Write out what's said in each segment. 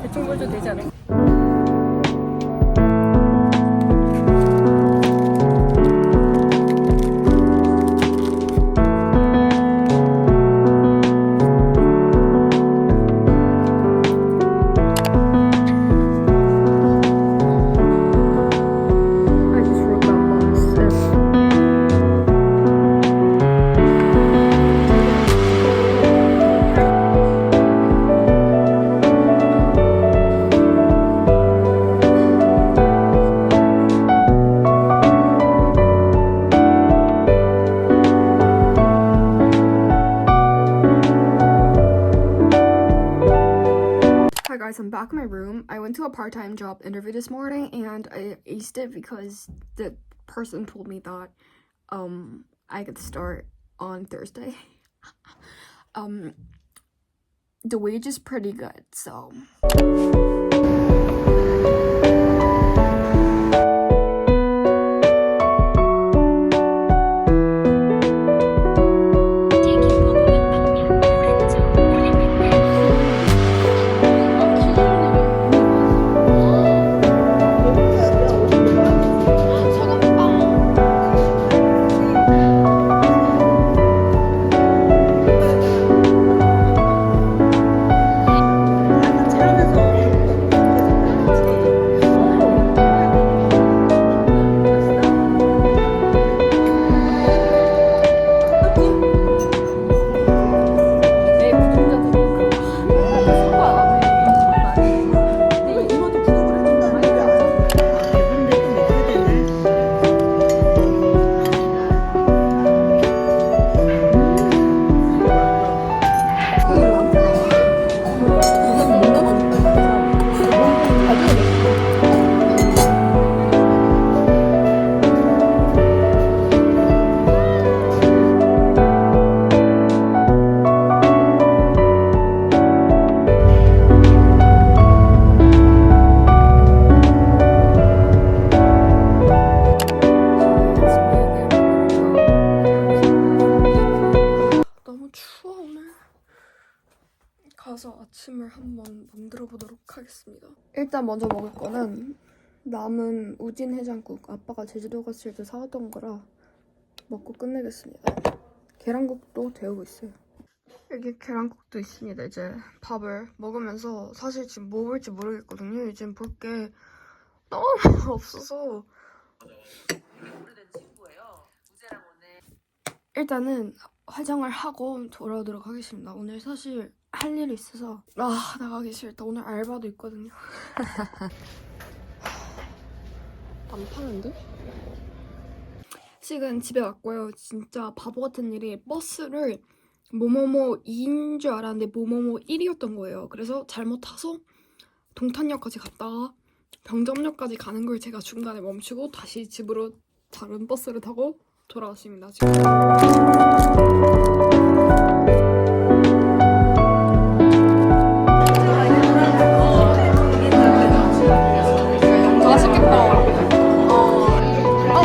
대충 보여줘도 되지 않아요? Guys, I'm back in my room. I went to a part-time job interview this morning and I aced it because the person told me that I could start on Thursday. The wage is pretty good, so 가서 아침을 한번 만들어 보도록 하겠습니다. 일단 먼저 먹을 거는 남은 우진 해장국. 아빠가 제주도 갔을 때 사왔던 거라 먹고 끝내겠습니다. 계란국도 데우고 있어요. 여기 계란국도 있습니다. 이제 밥을 먹으면서 사실 지금 뭐 볼지 모르겠거든요. 요즘 볼 게 너무 없어서 일단은 화장을 하고 돌아오도록 하겠습니다. 오늘 사실 할 일이 있어서 나가기 싫다. 오늘 알바도 있거든요. 안 파는데? 지금 집에 왔고요. 진짜 바보 같은 일이 버스를 뭐뭐뭐 2인 줄 알았는데 뭐뭐뭐 1이었던 거예요. 그래서 잘못 타서 동탄역까지 갔다가 병점역까지 가는 걸 제가 중간에 멈추고 다시 집으로 다른 버스를 타고 돌아왔습니다. 지금.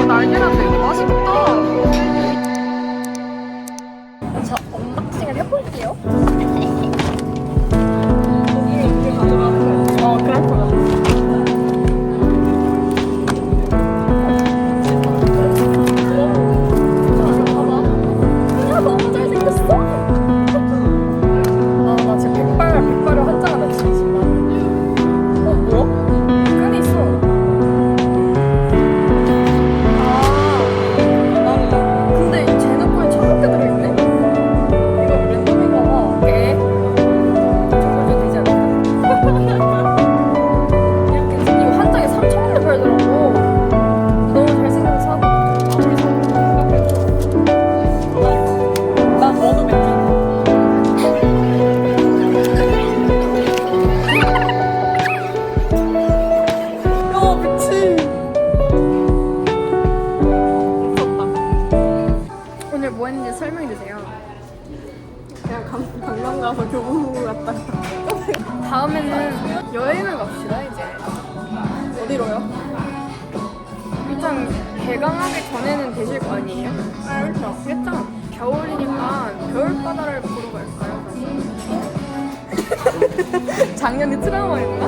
날개란데 이거 맛있겠다. 자, 언박싱을 해볼게요. 이게 가져가는 거. 그럴 거야. 야, 너무 잘생겼어. 나 지금 백발을 한 장을 맞추고 있습니다. 뭐야? 끈이 있어. 뭐 했는지 설명해 주세요. 그냥 강남 가서 교보문고 갔다. 다음에는 여행을 갑시다. 이제 어디로요? 일단 개강하기 전에는 되실 거 아니에요? 그렇죠. 일단 겨울이니까 겨울바다를 보러 갈까요? 작년에 트라우마였나?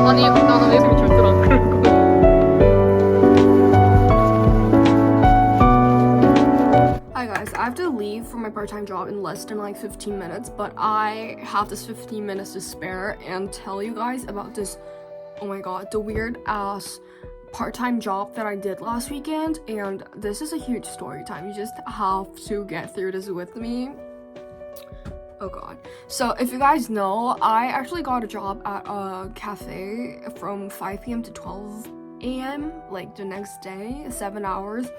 아니 나는 애들이 절대로 안 그럴 거야. Hi guys, I have to leave for my part-time job in less than like 15 minutes, but I have this 15 minutes to spare and tell you guys about this, oh my god, the weird ass part-time job that I did last weekend, and this is a huge story time. You just have to get through this with me. Oh god. So if you guys know, I actually got a job at a cafe from 5 p.m. to 12 a.m. like the next day, 7 hours.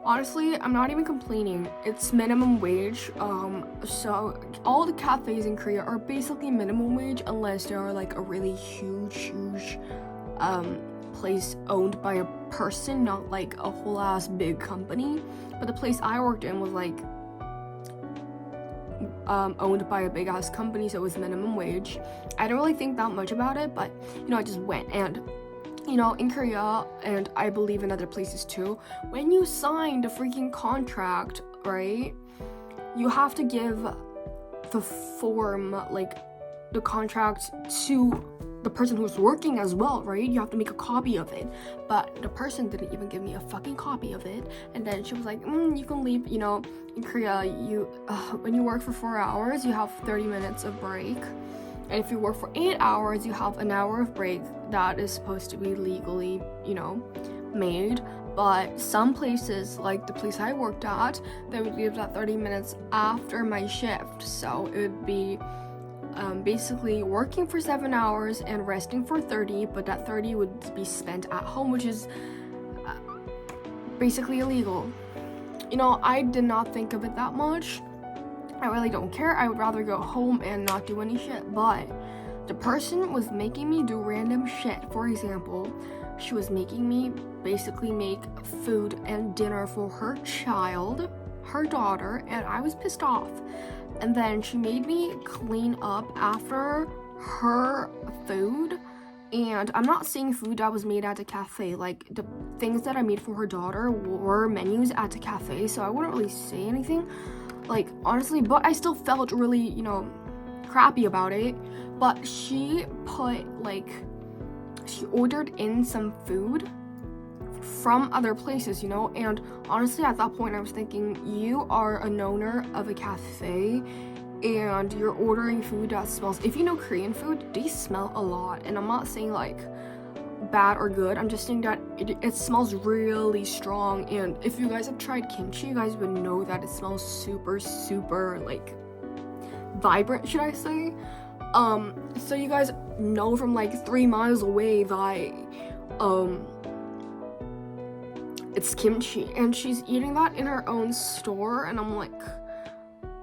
Honestly, I'm not even complaining. It's minimum wage. So all the cafes in Korea are basically minimum wage unless they are like a really huge place owned by a person, not like a whole ass big company. But the place I worked in was like owned by a big ass company, so it was minimum wage. I don't really think that much about it, but you know, I just went. And you know, in Korea, and I believe in other places too, when you sign the freaking contract, right, you have to give the form, like the contract, to the person who's working as well, right? You have to make a copy of it. But the person didn't even give me a fucking copy of it. And then she was like, you can leave. You know, in Korea, you when you work for 4 hours, you have 30 minutes of break. And if you work for 8 hours, you have an hour of break that is supposed to be legally, you know, made. But some places, like the place I worked at, they would give that 30 minutes after my shift. So it would be basically working for 7 hours and resting for 30, but that 30 would be spent at home, which is basically illegal. You know, I did not think of it that much. I really don't care. I would rather go home and not do any shit. But the person was making me do random shit. For example, she was making me basically make food and dinner for her child, her daughter, and I was pissed off. And then she made me clean up after her food. And I'm not saying food that was made at a cafe. Like, the things that I made for her daughter were menus at a cafe, so I wouldn't really say anything. Like, honestly, but I still felt really, you know, crappy about it. But she put, like, she ordered in some food from other places, you know, and honestly at that point I was thinking, you are an owner of a cafe and you're ordering food that smells. If you know Korean food, they smell a lot, and I'm not saying like bad or good, I'm just saying that it smells really strong. And if you guys have tried kimchi, you guys would know that it smells super like vibrant, should I say. So you guys know from like 3 miles away that it's kimchi, and she's eating that in her own store. And I'm like,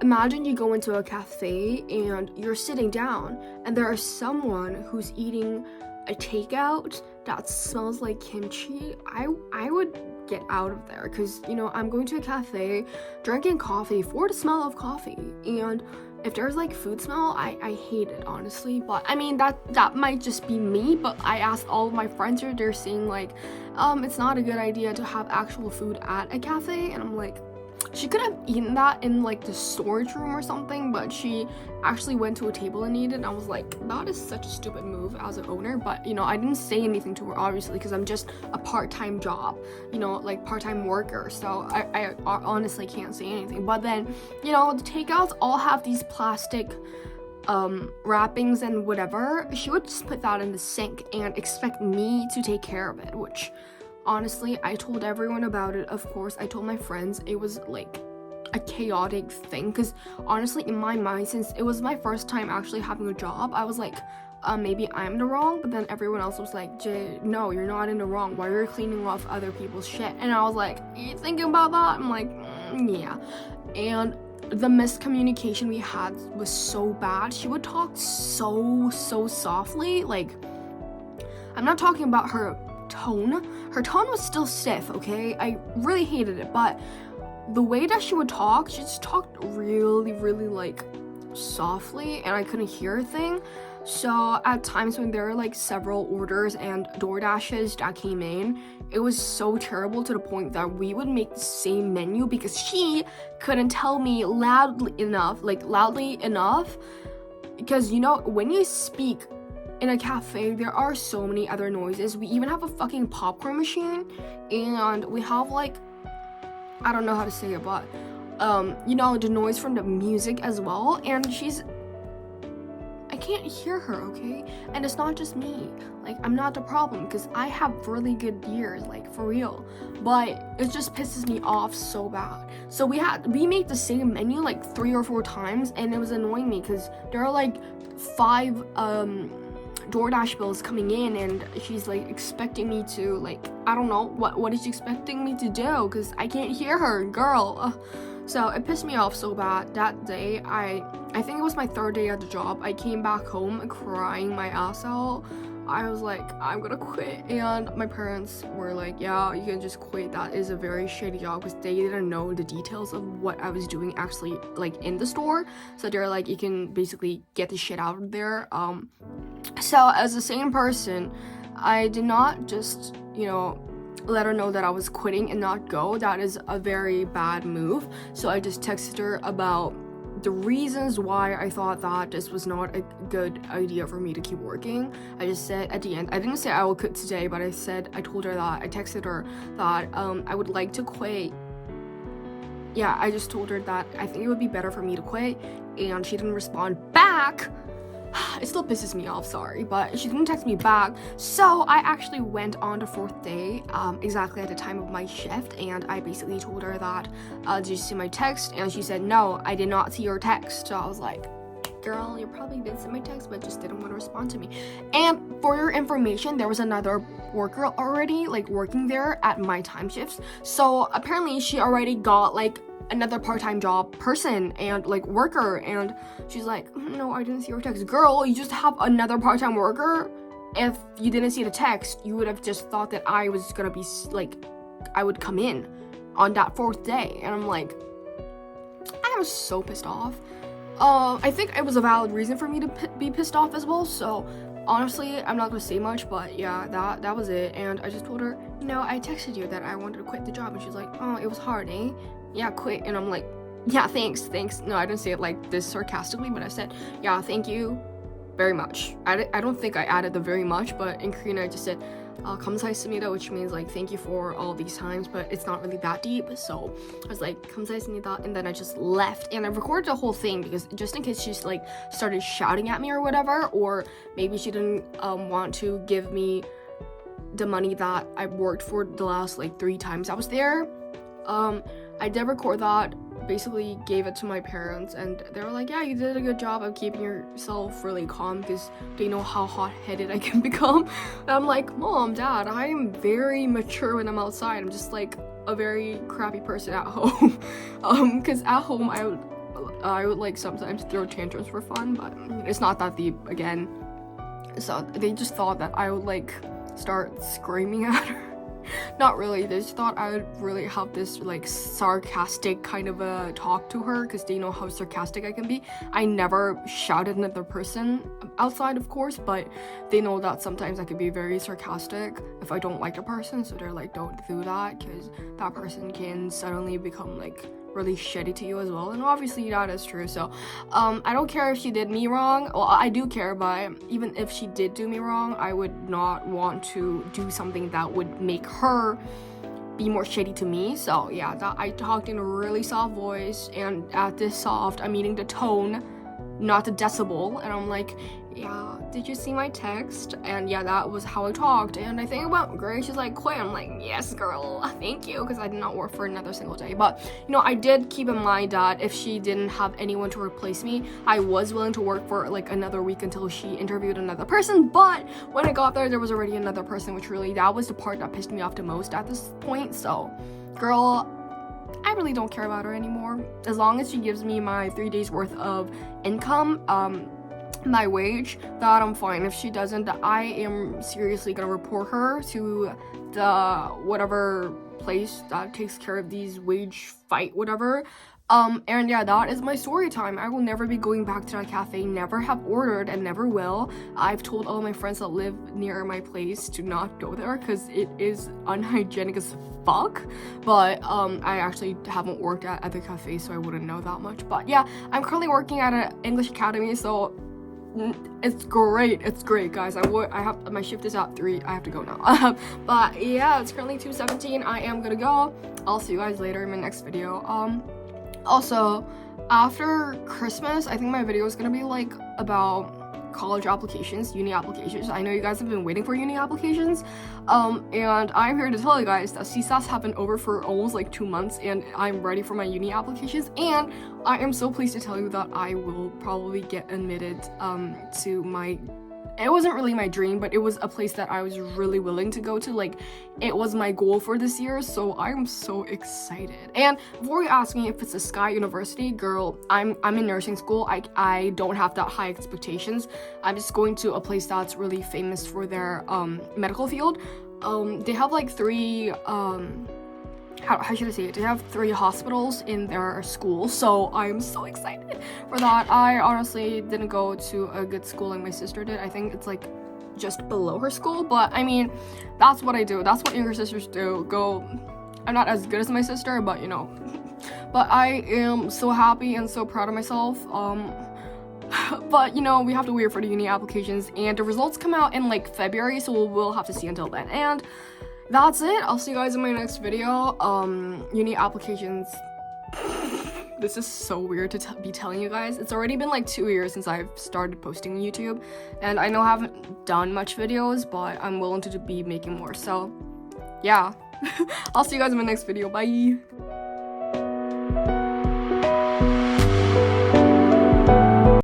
imagine you go into a cafe and you're sitting down and there is someone who's eating a takeout that smells like kimchi. I would get out of there, because you know, I'm going to a cafe drinking coffee for the smell of coffee, and if there's like food smell, I hate it, honestly. But I mean, that might just be me, but I asked all of my friends here, they're saying like it's not a good idea to have actual food at a cafe. And I'm like, she could have eaten that in like the storage room or something, but she actually went to a table and ate it. And I was like, that is such a stupid move as an owner. But you know, I didn't say anything to her, obviously, because I'm just a part-time job, you know, like part-time worker, so I honestly can't say anything. But then, you know, the takeouts all have these plastic wrappings and whatever. She would just put that in the sink and expect me to take care of it, which honestly, I told everyone about it. Of course, I told my friends. It was like a chaotic thing, because honestly, in my mind, since it was my first time actually having a job, I was like, maybe I'm the wrong. But then everyone else was like, Jay, no, you're not in the wrong. Why are you cleaning off other people's shit? And I was like, you thinking about that? I'm like, yeah. And the miscommunication we had was so bad. She would talk so softly. Like, I'm not talking about her tone. Her tone was still stiff, okay? I really hated it, but the way that she would talk, she just talked really like softly, and I couldn't hear a thing. So at times when there were like several orders and DoorDashes that came in, it was so terrible to the point that we would make the same menu because she couldn't tell me loudly enough, because you know, when you speak in a cafe, there are so many other noises. We even have a fucking popcorn machine, and we have like, I don't know how to say it, but you know, the noise from the music as well. And I can't hear her, okay? And it's not just me. Like, I'm not the problem because I have really good ears, like for real. But it just pisses me off so bad. So we made the same menu like 3 or 4 times, and it was annoying me because there are like 5 DoorDash bills coming in, and she's like expecting me to, like, I don't know what is she expecting me to do because I can't hear her, girl. So it pissed me off so bad. That day, I think it was my 3rd day at the job, I came back home crying my ass out. I was like, I'm gonna quit, and my parents were like, yeah, you can just quit. That is a very shitty job, because they didn't know the details of what I was doing actually, like, in the store. So they're like, you can basically get the shit out of there. So as the same person, I did not just, you know, let her know that I was quitting and not go. That is a very bad move. So I just texted her about the reasons why I thought that this was not a good idea for me to keep working. I just said at the end, I didn't say I will quit today, but I told her that, I texted her that I would like to quit. Yeah, I just told her that I think it would be better for me to quit, and she didn't respond back. It still pisses me off, sorry, but she didn't text me back. So I actually went on the 4th day, exactly at the time of my shift, and I basically told her that, did you see my text? And she said, no, I did not see your text. So I was like, girl, you probably did see my text, but just didn't want to respond to me. And for your information, there was another worker already, like, working there at my time shifts. So apparently she already got, like, another part-time job person and, like, worker, and she's like, no, I didn't see your text. Girl, you just have another part-time worker. If you didn't see the text, you would have just thought that I was gonna be, like, I would come in on that 4th day. And I'm like, I was so pissed off. I think it was a valid reason for me to be pissed off as well. So honestly, I'm not gonna say much, but yeah, that was it. And I just told her, you know, I texted you that I wanted to quit the job, and she's like, oh, it was hard, eh? Yeah, quit. And I'm like, yeah, thanks. No, I didn't say it like this sarcastically, but I said, yeah, thank you very much. I don't think I added the very much, but in Korean I just said, 감사했습니다, which means, like, thank you for all these times, but it's not really that deep. So I was like, 감사했습니다, and then I just left, and I recorded the whole thing because just in case she's, like, started shouting at me or whatever, or maybe she didn't want to give me the money that I worked for the last, like, 3 times I was there. I did record that, basically gave it to my parents, and they were like, yeah, you did a good job of keeping yourself really calm, because they know how hot-headed I can become. And I'm like, Mom, Dad, I am very mature when I'm outside. I'm just, like, a very crappy person at home. Because at home I would like sometimes throw tantrums for fun, but it's not that deep again. So they just thought that I would, like, start screaming at her. Not really, they just thought I would really have this, like, sarcastic kind of a talk to her, because they know how sarcastic I can be. I never shout at another person outside, of course, but they know that sometimes I can be very sarcastic if I don't like a person, so they're like, don't do that, because that person can suddenly become, like, really shitty to you as well. And obviously that is true. So I don't care if she did me wrong. Well, I do care, but even if she did do me wrong, I would not want to do something that would make her be more shitty to me. So yeah, that I talked in a really soft voice, and at this soft, I'm meaning the tone, not the decibel. And I'm like, yeah, did you see my text? And yeah, that was how I talked, and I think it went great. She's like, quit. I'm like, yes, girl, thank you, because I did not work for another single day. But you know, I did keep in mind that if she didn't have anyone to replace me, I was willing to work for, like, another week until she interviewed another person. But when I got there was already another person, which really, that was the part that pissed me off the most at this point. So girl, I really don't care about her anymore. As long as she gives me my 3 days worth of income, my wage, that I'm fine. If she doesn't, I am seriously gonna report her to the whatever place that takes care of these wage fight, whatever. And yeah, that is my story time. I will never be going back to that cafe, never have ordered and never will. I've told all my friends that live near my place to not go there because it is unhygienic as fuck. But I actually haven't worked at other cafes, so I wouldn't know that much. But yeah, I'm currently working at an English academy, so it's great guys. I have my shift is at 3. I have to go now. But yeah, it's currently 2:17. I am gonna go. I'll see you guys later in my next video. Also, after Christmas, I think my video is gonna be like about college applications, uni applications. I know you guys have been waiting for uni applications, and I'm here to tell you guys that CSATs have been over for almost like 2 months, and I'm ready for my uni applications. And I am so pleased to tell you that I will probably get admitted to my, it wasn't really my dream, but it was a place that I was really willing to go to. Like, it was my goal for this year, so I'm so excited. And before you ask me if it's a Sky University, girl, I'm in nursing school. I don't have that high expectations. I'm just going to a place that's really famous for their medical field. They have like 3 how should I say it? They have 3 hospitals in their school, so I'm so excited for that. I honestly didn't go to a good school like my sister did. I think it's like just below her school, but I mean, that's what I do. That's what younger sisters do. Go. I'm not as good as my sister, but you know. But I am so happy and so proud of myself. But you know, we have to wait for the uni applications, and the results come out in like February, so we'll have to see until then. And that's it. I'll see you guys in my next video. Uni applications. This is so weird to be telling you guys. It's already been like 2 years since I've started posting on YouTube, and I know I haven't done much videos, but I'm willing to be making more. So yeah, I'll see you guys in my next video. Bye.